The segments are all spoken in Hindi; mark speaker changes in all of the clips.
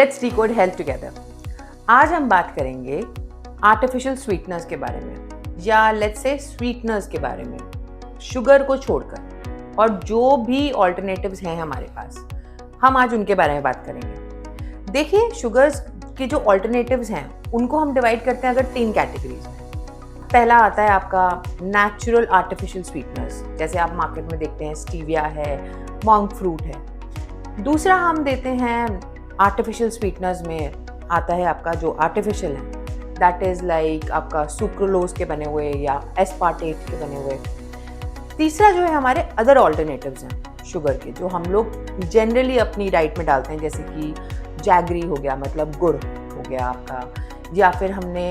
Speaker 1: Let's decode health together. आज हम बात करेंगे आर्टिफिशियल स्वीटनर्स के बारे में, या लेट्स से स्वीटनर्स के बारे में, शुगर को छोड़कर, और जो भी ऑल्टरनेटिव्स हैं हमारे पास, हम आज उनके बारे में बात करेंगे। देखिए, शुगर्स के जो ऑल्टरनेटिव्स हैं उनको हम डिवाइड करते हैं अगर 3 कैटेगरीज में। पहला आता है आपका नेचुरल आर्टिफिशियल स्वीटनर्स, जैसे आप मार्केट में देखते हैं स्टीविया है, मॉन्क फ्रूट है। दूसरा हम देते हैं आर्टिफिशियल स्वीटनर्स में आता है आपका जो आर्टिफिशियल है, दैट इज़ लाइक आपका सुक्रोलोज के बने हुए या एस्पार्टेट के बने हुए। तीसरा जो है हमारे अदर ऑल्टरनेटिव्स हैं शुगर के, जो हम लोग जनरली अपनी डाइट में डालते हैं, जैसे कि जैगरी हो गया, मतलब गुड़ हो गया आपका, या फिर हमने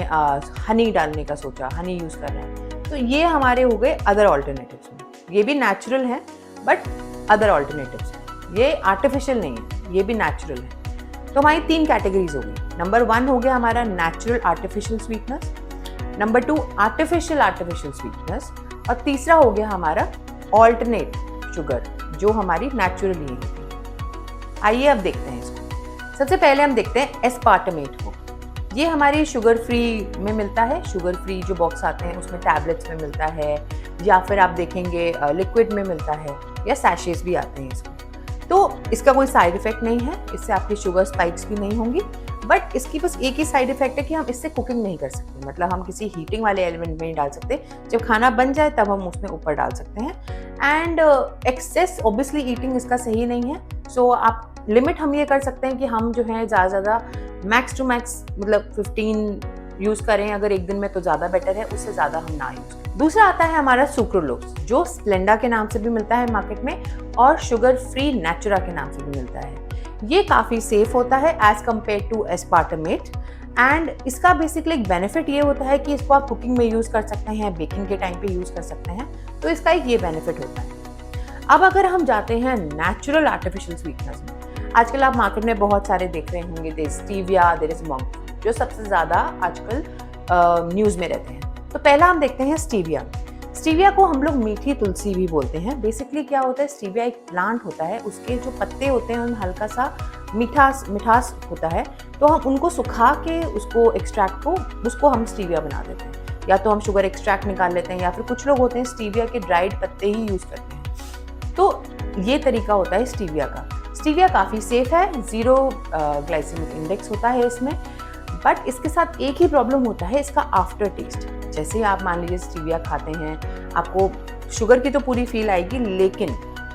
Speaker 1: हनी डालने का सोचा, हनी यूज़ कर रहे हैं, तो ये हमारे हो गए अदर ऑल्टरनेटिव्स में। ये भी नेचुरल है बट अदर ऑल्टरनेटिव्स हैं, ये आर्टिफिशियल नहीं है, ये भी नेचुरल है। तो हमारी 3 कैटेगरीज हो गई। नंबर 1 हो गया हमारा natural artificial sweeteners, number 2 artificial sweeteners, और तीसरा हो गया हमारा ऑल्टरनेट शुगर, जो हमारी नेचुरली है। आइए अब देखते हैं इसको। सबसे पहले हम देखते हैं एस्पार्टमेट को। ये हमारी शुगर फ्री में मिलता है, शुगर फ्री जो बॉक्स आते हैं उसमें टैबलेट्स में मिलता है, या फिर आप देखेंगे लिक्विड में मिलता है, या सैशेस भी आते हैं इसमें। तो इसका कोई साइड इफेक्ट नहीं है, इससे आपकी शुगर स्पाइक्स भी नहीं होंगी, बट इसकी बस एक ही साइड इफेक्ट है कि हम इससे कुकिंग नहीं कर सकते, मतलब हम किसी हीटिंग वाले एलिमेंट में नहीं डाल सकते। जब खाना बन जाए तब हम उसमें ऊपर डाल सकते हैं। एंड एक्सेस ऑब्वियसली ईटिंग इसका सही नहीं है, सो आप लिमिट हम ये कर सकते हैं कि हम जो है ज़्यादा मैक्स टू मैक्स मतलब 15 यूज़ करें अगर एक दिन में, तो ज़्यादा बेटर है, उससे ज़्यादा हम ना यूज़ करें। दूसरा आता है हमारा सुक्रोलोज, जो स्प्लेंडा के नाम से भी मिलता है मार्केट में, और शुगर फ्री नेचुरा के नाम से भी मिलता है। ये काफ़ी सेफ होता है एज कम्पेयर टू एस्पार्टमेट, एंड इसका बेसिकली एक बेनिफिट ये होता है कि इसको आप कुकिंग में यूज़ कर सकते हैं, बेकिंग के टाइम पे यूज़ कर सकते हैं, तो इसका एक ये बेनिफिट होता है। अब अगर हम जाते हैं नेचुरल आर्टिफिशियल स्वीटनर्स में, आजकल आप मार्केट में बहुत सारे देख रहे होंगे, there stevia, there is monk, जो सबसे ज़्यादा आजकल न्यूज़ में रहते हैं। तो पहला हम देखते हैं स्टीविया। स्टीविया को हम लोग मीठी तुलसी भी बोलते हैं। बेसिकली क्या होता है, स्टीविया एक प्लांट होता है, उसके जो पत्ते होते हैं उनमें हल्का सा मिठास होता है, तो हम उनको सुखा के उसको एक्सट्रैक्ट को उसको हम स्टीविया बना देते हैं, या तो हम शुगर एक्सट्रैक्ट निकाल लेते हैं, या फिर कुछ लोग होते हैं स्टीविया के ड्राइड पत्ते ही यूज़ करते हैं। तो ये तरीका होता है स्टीविया का। स्टीविया काफ़ी सेफ है, 0 ग्लाइसेमिक इंडेक्स होता है इसमें, बट इसके साथ एक ही प्रॉब्लम होता है, इसका आफ्टर टेस्ट। जैसे आप मान लीजिए स्टीविया खाते हैं, आपको शुगर की तो पूरी फील आएगी, लेकिन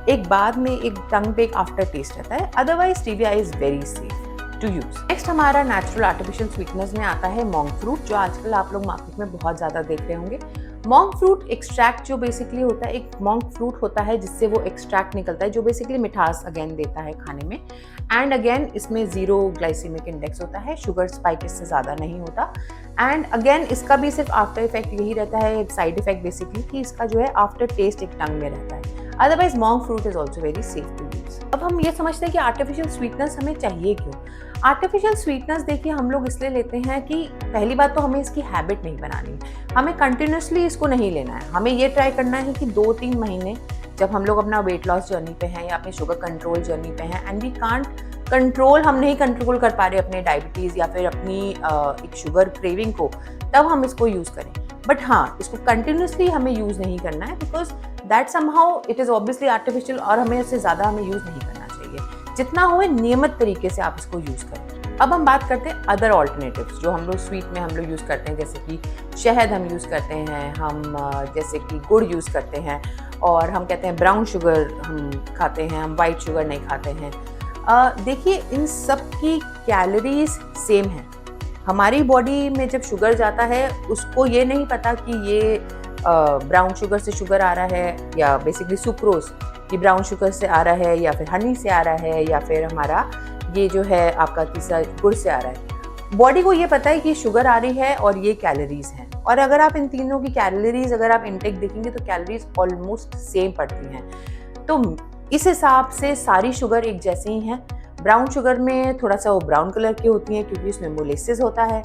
Speaker 1: एक बाद में एक टंग पे एक आफ्टर टेस्ट रहता है। Otherwise stevia is very safe to use. Next हमारा नेचुरल आर्टिफिशियल स्वीटनर्स में आता है मॉन्क फ्रूट, जो आजकल आप लोग मार्केट में बहुत ज़्यादा देख रहे होंगे। मॉन्क फ्रूट एक्सट्रैक्ट जो बेसिकली होता है, एक मॉन्क फ्रूट होता है जिससे वो एक्सट्रैक्ट निकलता है, जो बेसिकली मिठास अगेन देता है खाने में, एंड अगेन इसमें 0 ग्लाइसेमिक इंडेक्स होता है, शुगर स्पाइक इससे ज़्यादा नहीं होता। एंड अगेन इसका भी सिर्फ आफ्टर इफेक्ट यही रहता है, साइड इफेक्ट बेसिकली, कि इसका जो है आफ्टर टेस्ट एक टंग में रहता है। Otherwise monk fruit is also very safe to use. अब हम ये समझते हैं कि आर्टिफिशियल स्वीटनर्स हमें चाहिए क्यों। आर्टिफिशियल स्वीटनर्स देखिए हम लोग इसलिए लेते हैं कि पहली बात तो हमें इसकी हैबिट नहीं बनानी, हमें कंटिन्यूसली इसको नहीं लेना है। हमें ये ट्राई करना है कि 2-3 महीने जब हम लोग अपना वेट लॉस जर्नी पे हैं या अपने शुगर कंट्रोल जर्नी पे हैं, एंड वी कांट कंट्रोल, हम नहीं कंट्रोल कर पा रहे अपने डायबिटीज़ या फिर अपनी एक शुगर क्रेविंग को, तब हम इसको यूज़ करें। बट हाँ, इसको कंटिन्यूसली हमें यूज़ नहीं करना है, because that somehow it is obviously artificial, और हमें इससे ज़्यादा हमें यूज़ नहीं करना चाहिए। जितना होए नियमित तरीके से आप इसको यूज़ करें। अब हम बात करते हैं अदर ऑल्टरनेटिव्स जो हम लोग स्वीट में हम लोग यूज़ करते हैं, जैसे कि शहद हम यूज़ करते हैं, हम जैसे कि गुड़ यूज़ करते हैं, और हम कहते हैं ब्राउन शुगर हम खाते हैं, हम वाइट शुगर नहीं खाते हैं। देखिए, इन सब की कैलोरीज सेम है। हमारी बॉडी में जब शुगर जाता है, उसको ये नहीं पता कि ये ब्राउन शुगर से शुगर आ रहा है, या बेसिकली सुक्रोज ये ब्राउन शुगर से आ रहा है, या फिर हनी से आ रहा है, या फिर हमारा ये जो है आपका तीसरा गुड़ से आ रहा है। बॉडी को ये पता है कि शुगर आ रही है और ये कैलोरीज हैं, और अगर आप इन तीनों की कैलोरीज अगर आप इनटेक देखेंगे तो कैलोरीज ऑलमोस्ट सेम पड़ती हैं। तो इस हिसाब से सारी शुगर एक जैसे ही हैं। ब्राउन शुगर में थोड़ा सा वो ब्राउन कलर की होती हैं क्योंकि उसमें मोलेसिस होता है,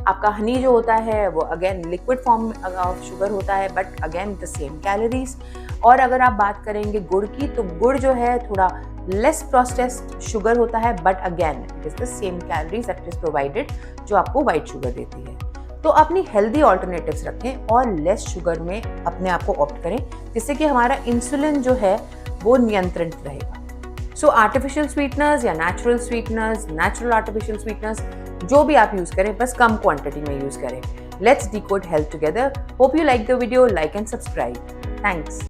Speaker 1: आपका हनी जो होता है वो again liquid form of sugar होता है, but again the same calories. और अगर आप बात करेंगे गुड़ की, तो गुड़ जो है थोड़ा लेस प्रोसेस्ड शुगर होता है, but again it is the same calories that is provided जो आपको वाइट शुगर देती है। तो अपनी हेल्दी ऑल्टरनेटिव्स रखें और लेस शुगर में अपने आप को ऑप्ट करें, जिससे कि हमारा इंसुलिन जो है वो नियंत्रित रहेगा। सो आर्टिफिशियल स्वीटनर्स या नेचुरल आर्टिफिशियल स्वीटनर्स जो भी आप यूज करें, बस कम क्वांटिटी में यूज करें। Let's decode health together. Hope you like the video, like and subscribe. Thanks.